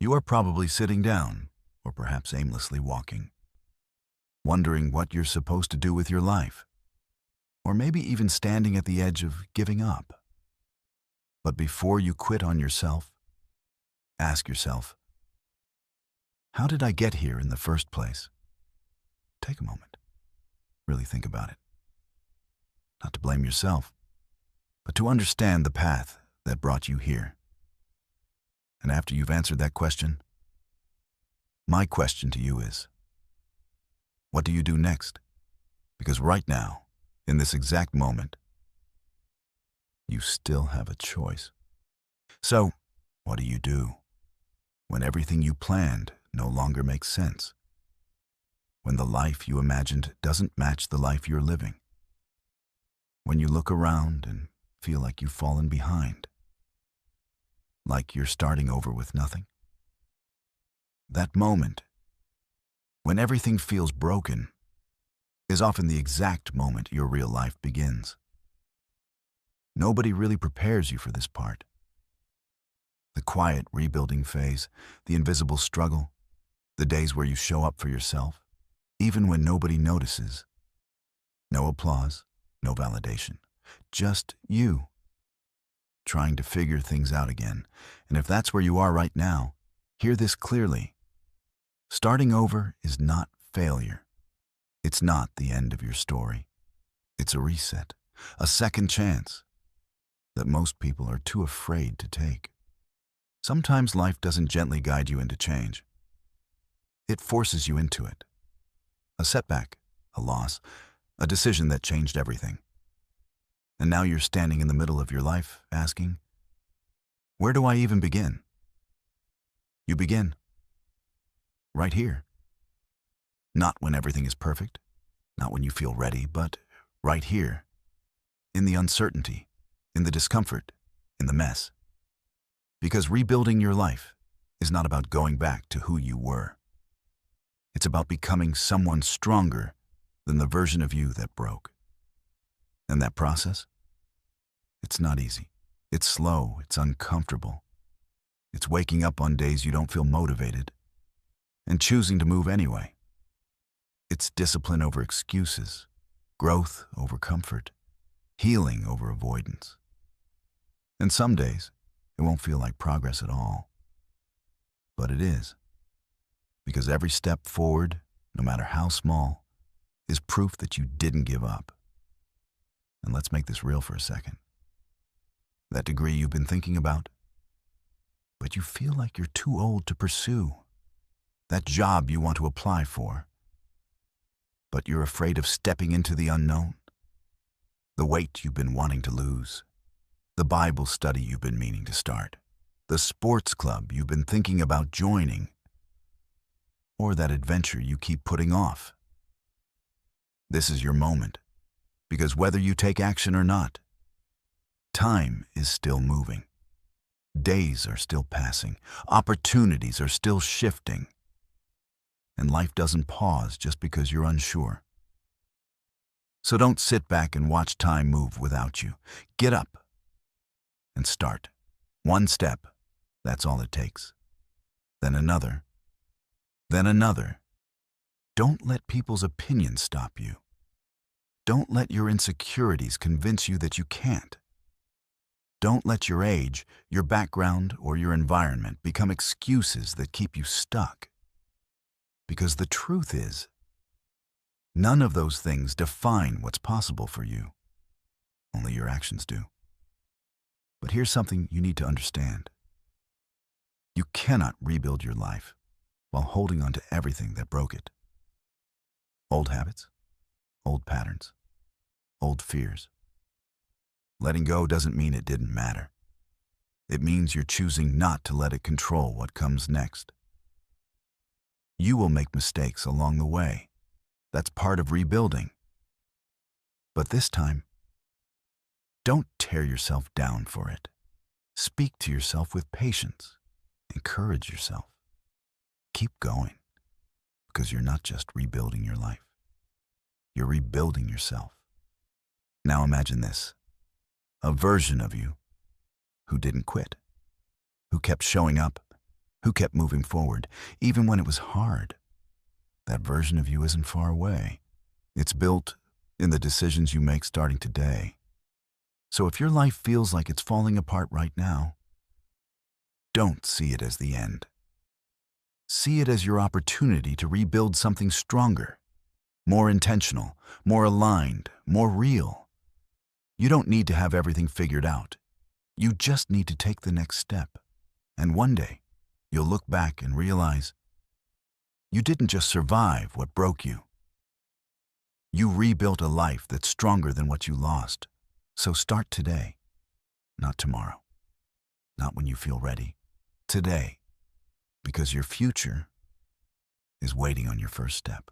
You are probably sitting down, or perhaps aimlessly walking, wondering what you're supposed to do with your life, or maybe even standing at the edge of giving up. But before you quit on yourself, ask yourself, how did I get here in the first place? Take a moment. Really think about it. Not to blame yourself, but to understand the path that brought you here. And after you've answered that question, my question to you is, what do you do next? Because right now, in this exact moment, you still have a choice. So, what do you do when everything you planned no longer makes sense? When the life you imagined doesn't match the life you're living? When you look around and feel like you've fallen behind? Like you're starting over with nothing? That moment, when everything feels broken, is often the exact moment your real life begins. Nobody really prepares you for this part. The quiet rebuilding phase, the invisible struggle, the days where you show up for yourself, even when nobody notices. No applause, no validation, just you, trying to figure things out again. And if that's where you are right now, hear this clearly. Starting over is not failure. It's not the end of your story. It's a reset, a second chance that most people are too afraid to take. Sometimes life doesn't gently guide you into change. It forces you into it. A setback, a loss, a decision that changed everything. And now you're standing in the middle of your life asking, where do I even begin? You begin right here. Not when everything is perfect, not when you feel ready, but right here, in the uncertainty, in the discomfort, in the mess. Because rebuilding your life is not about going back to who you were. It's about becoming someone stronger than the version of you that broke. And that process? It's not easy. It's slow. It's uncomfortable. It's waking up on days you don't feel motivated and choosing to move anyway. It's discipline over excuses, growth over comfort, healing over avoidance. And some days, it won't feel like progress at all. But it is. Because every step forward, no matter how small, is proof that you didn't give up. And let's make this real for a second. That degree you've been thinking about, but you feel like you're too old to pursue. That job you want to apply for, but you're afraid of stepping into the unknown. The weight you've been wanting to lose. The Bible study you've been meaning to start. The sports club you've been thinking about joining. Or that adventure you keep putting off. This is your moment, because whether you take action or not, time is still moving. Days are still passing. Opportunities are still shifting. And life doesn't pause just because you're unsure. So don't sit back and watch time move without you. Get up and start. One step, that's all it takes. Then another. Then another. Don't let people's opinions stop you. Don't let your insecurities convince you that you can't. Don't let your age, your background, or your environment become excuses that keep you stuck. Because the truth is, none of those things define what's possible for you. Only your actions do. But here's something you need to understand. You cannot rebuild your life while holding on to everything that broke it. Old habits, old patterns, old fears. Letting go doesn't mean it didn't matter. It means you're choosing not to let it control what comes next. You will make mistakes along the way. That's part of rebuilding. But this time, don't tear yourself down for it. Speak to yourself with patience. Encourage yourself. Keep going, because you're not just rebuilding your life. You're rebuilding yourself. Now imagine this, a version of you who didn't quit, who kept showing up, who kept moving forward, even when it was hard. That version of you isn't far away. It's built in the decisions you make starting today. So if your life feels like it's falling apart right now, don't see it as the end. See it as your opportunity to rebuild something stronger, more intentional, more aligned, more real. You don't need to have everything figured out. You just need to take the next step. And one day, you'll look back and realize you didn't just survive what broke you. You rebuilt a life that's stronger than what you lost. So start today, not tomorrow, not when you feel ready. Today, because your future is waiting on your first step.